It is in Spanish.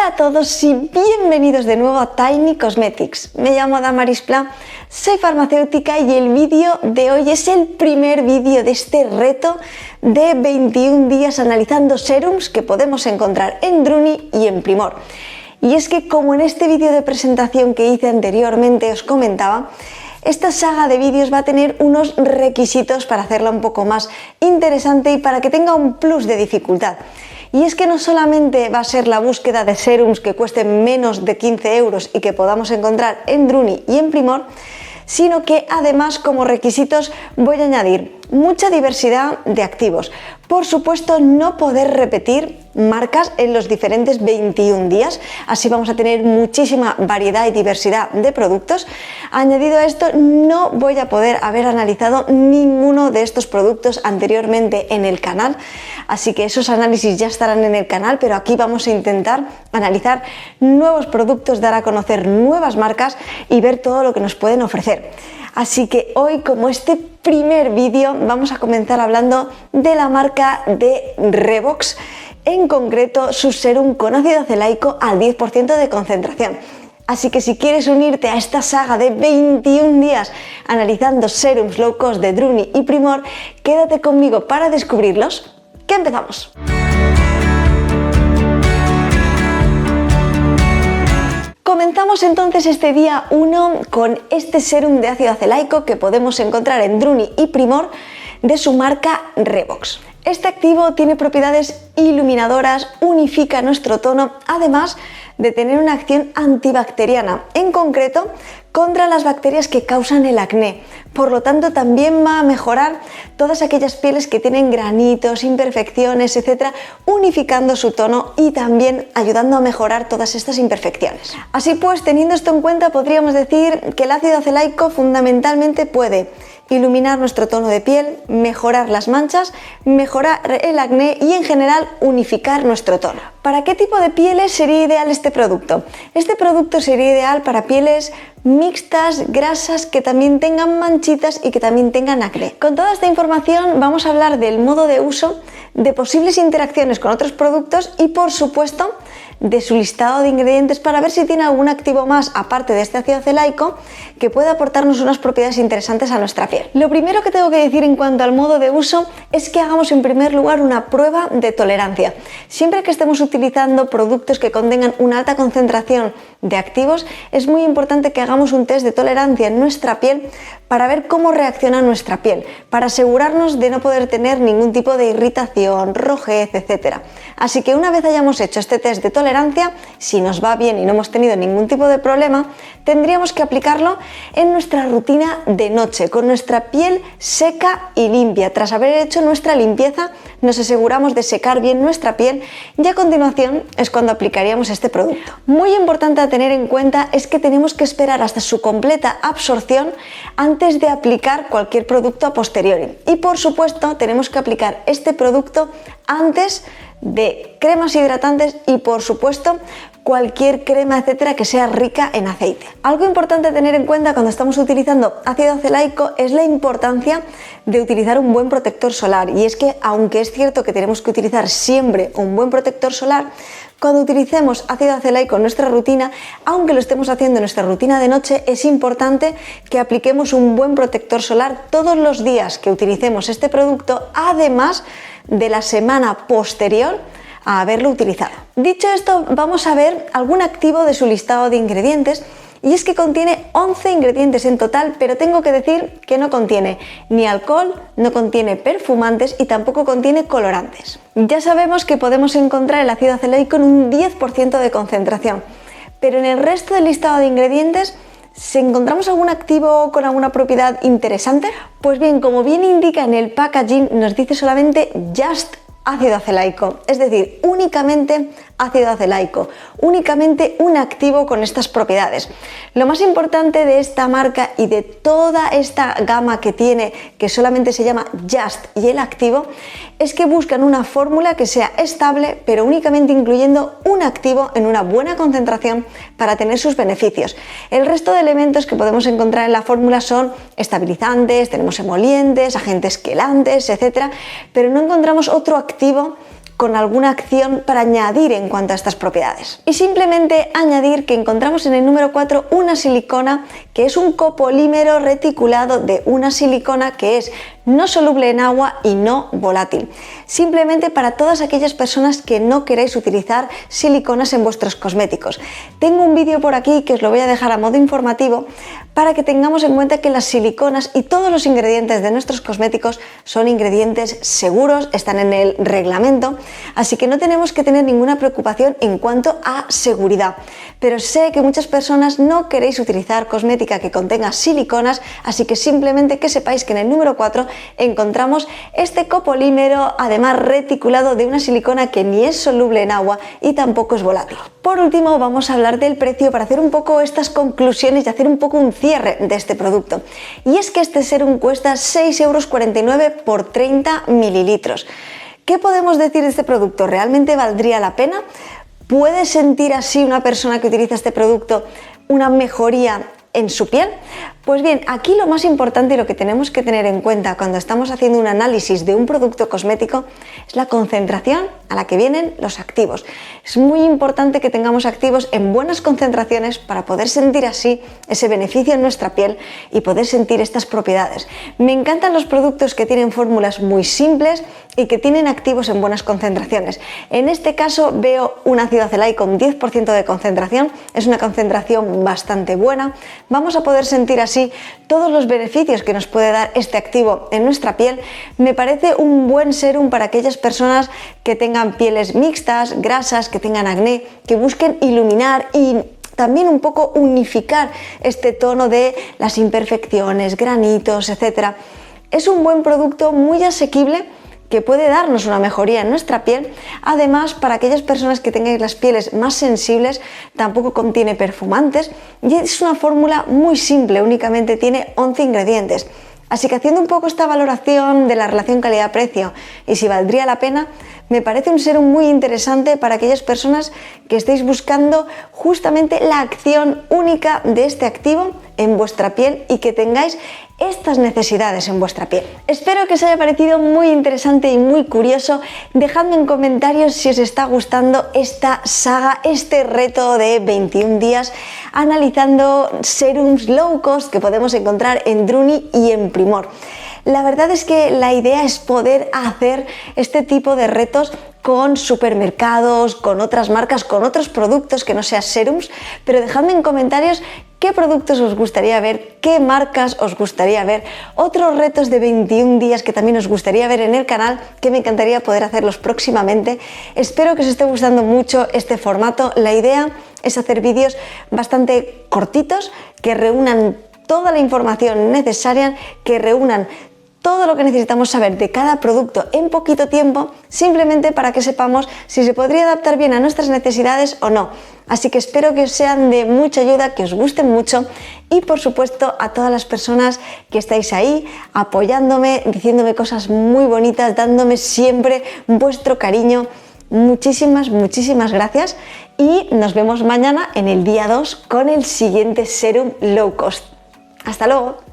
Hola a todos y bienvenidos de nuevo a Tiny Cosmetics. Me llamo Damaris Pla, soy farmacéutica y el vídeo de hoy es el primer vídeo de este reto de 21 días analizando serums que podemos encontrar en Druni y en Primor. Y es que, como en este vídeo de presentación que hice anteriormente os comentaba, esta saga de vídeos va a tener unos requisitos para hacerla un poco más interesante y para que tenga un plus de dificultad. Y es que no solamente va a ser la búsqueda de serums que cuesten menos de 15 euros y que podamos encontrar en Druni y en Primor, sino que además como requisitos voy a añadir mucha diversidad de activos. Por supuesto, no poder repetir marcas en los diferentes 21 días, así vamos a tener muchísima variedad y diversidad de productos. Añadido a esto, no voy a poder haber analizado ninguno de estos productos anteriormente en el canal, así que esos análisis ya estarán en el canal, pero aquí vamos a intentar analizar nuevos productos, dar a conocer nuevas marcas y ver todo lo que nos pueden ofrecer. Así que hoy, como este primer vídeo, vamos a comenzar hablando de la marca de Revox, en concreto su serum con ácido acelaico al 10% de concentración. Así que si quieres unirte a esta saga de 21 días analizando serums low cost de Druni y Primor, quédate conmigo para descubrirlos. ¡Que empezamos! Comenzamos entonces este día 1 con este serum de ácido acelaico que podemos encontrar en Druni y Primor de su marca Revox. Este activo tiene propiedades iluminadoras, unifica nuestro tono, además de tener una acción antibacteriana, en concreto contra las bacterias que causan el acné. Por lo tanto, también va a mejorar todas aquellas pieles que tienen granitos, imperfecciones, etcétera, unificando su tono y también ayudando a mejorar todas estas imperfecciones. Así pues, teniendo esto en cuenta, podríamos decir que el ácido acelaico fundamentalmente puede iluminar nuestro tono de piel, mejorar las manchas, mejorar el acné y en general unificar nuestro tono. ¿Para qué tipo de pieles sería ideal este producto? Este producto sería ideal para pieles mixtas, grasas, que también tengan manchitas y que también tengan acné. Con toda esta información vamos a hablar del modo de uso, de posibles interacciones con otros productos y, por supuesto, de su listado de ingredientes para ver si tiene algún activo más aparte de este ácido acelaico que pueda aportarnos unas propiedades interesantes a nuestra piel. Lo primero que tengo que decir en cuanto al modo de uso es que hagamos en primer lugar una prueba de tolerancia. Siempre que estemos utilizando productos que contengan una alta concentración de activos, es muy importante que hagamos un test de tolerancia en nuestra piel para ver cómo reacciona nuestra piel, para asegurarnos de no poder tener ningún tipo de irritación, rojez, etc. Así que una vez hayamos hecho este test de tolerancia, si nos va bien y no hemos tenido ningún tipo de problema, tendríamos que aplicarlo en nuestra rutina de noche, con nuestra piel seca y limpia. Tras haber hecho nuestra limpieza, nos aseguramos de secar bien nuestra piel y a continuación es cuando aplicaríamos este producto. Muy importante a tener en cuenta es que tenemos que esperar hasta su completa absorción antes de aplicar cualquier producto a posteriori. Y por supuesto tenemos que aplicar este producto antes de cremas hidratantes y por supuesto cualquier crema, etcétera, que sea rica en aceite. Algo importante a tener en cuenta cuando estamos utilizando ácido acelaico es la importancia de utilizar un buen protector solar, y es que aunque es cierto que tenemos que utilizar siempre un buen protector solar, cuando utilicemos ácido acelaico en nuestra rutina, aunque lo estemos haciendo en nuestra rutina de noche, es importante que apliquemos un buen protector solar todos los días que utilicemos este producto, además de la semana posterior a haberlo utilizado. Dicho esto, vamos a ver algún activo de su listado de ingredientes, y es que contiene 11 ingredientes en total, pero tengo que decir que no contiene ni alcohol, no contiene perfumantes y tampoco contiene colorantes. Ya sabemos que podemos encontrar el ácido acelaico en un 10% de concentración, pero en el resto del listado de ingredientes, ¿si encontramos algún activo con alguna propiedad interesante? Pues bien, como bien indica en el packaging, nos dice solamente Just ácido acelaico, es decir, únicamente ácido acelaico, únicamente un activo con estas propiedades. Lo más importante de esta marca y de toda esta gama que tiene, que solamente se llama Just y el activo, es que buscan una fórmula que sea estable, pero únicamente incluyendo un activo en una buena concentración para tener sus beneficios. El resto de elementos que podemos encontrar en la fórmula son estabilizantes, tenemos emolientes, agentes quelantes, etcétera, pero no encontramos otro activo con alguna acción para añadir en cuanto a estas propiedades. Y simplemente añadir que encontramos en el número 4 una silicona que es un copolímero reticulado de una silicona que es no soluble en agua y no volátil. Simplemente para todas aquellas personas que no queréis utilizar siliconas en vuestros cosméticos. Tengo un vídeo por aquí que os lo voy a dejar a modo informativo para que tengamos en cuenta que las siliconas y todos los ingredientes de nuestros cosméticos son ingredientes seguros, están en el reglamento, así que no tenemos que tener ninguna preocupación en cuanto a seguridad. Pero sé que muchas personas no queréis utilizar cosmética que contenga siliconas, así que simplemente que sepáis que en el número 4 encontramos este copolímero, además reticulado de una silicona que ni es soluble en agua y tampoco es volátil. Por último, vamos a hablar del precio para hacer un poco estas conclusiones y hacer un poco un cierre de este producto. Y es que este serum cuesta 6,49 € por 30 mililitros. ¿Qué podemos decir de este producto? ¿Realmente valdría la pena? ¿Puede sentir así una persona que utiliza este producto una mejoría en su piel? Pues bien, aquí lo más importante y lo que tenemos que tener en cuenta cuando estamos haciendo un análisis de un producto cosmético es la concentración a la que vienen los activos. Es muy importante que tengamos activos en buenas concentraciones para poder sentir así ese beneficio en nuestra piel y poder sentir estas propiedades. Me encantan los productos que tienen fórmulas muy simples y que tienen activos en buenas concentraciones. En este caso veo un ácido acelaico con 10% de concentración, es una concentración bastante buena. Vamos a poder sentir así todos los beneficios que nos puede dar este activo en nuestra piel. Me parece un buen serum para aquellas personas que tengan pieles mixtas, grasas, que tengan acné, que busquen iluminar y también un poco unificar este tono de las imperfecciones, granitos, etc. Es un buen producto muy asequible que puede darnos una mejoría en nuestra piel. Además, para aquellas personas que tengáis las pieles más sensibles, tampoco contiene perfumantes y es una fórmula muy simple, únicamente tiene 11 ingredientes. Así que haciendo un poco esta valoración de la relación calidad-precio y si valdría la pena, me parece un serum muy interesante para aquellas personas que estéis buscando justamente la acción única de este activo en vuestra piel y que tengáis estas necesidades en vuestra piel. Espero que os haya parecido muy interesante y muy curioso. Dejadme en comentarios si os está gustando esta saga, este reto de 21 días analizando serums low cost que podemos encontrar en Druni y en Primor. La verdad es que la idea es poder hacer este tipo de retos con supermercados, con otras marcas, con otros productos que no sean serums, pero dejadme en comentarios qué productos os gustaría ver, qué marcas os gustaría ver, otros retos de 21 días que también os gustaría ver en el canal, que me encantaría poder hacerlos próximamente. Espero que os esté gustando mucho este formato. La idea es hacer vídeos bastante cortitos que reúnan toda la información necesaria, que reúnan todo lo que necesitamos saber de cada producto en poquito tiempo, simplemente para que sepamos si se podría adaptar bien a nuestras necesidades o no. Así que espero que os sean de mucha ayuda, que os gusten mucho y por supuesto a todas las personas que estáis ahí apoyándome, diciéndome cosas muy bonitas, dándome siempre vuestro cariño. Muchísimas gracias y nos vemos mañana en el día 2 con el siguiente serum low cost. ¡Hasta luego!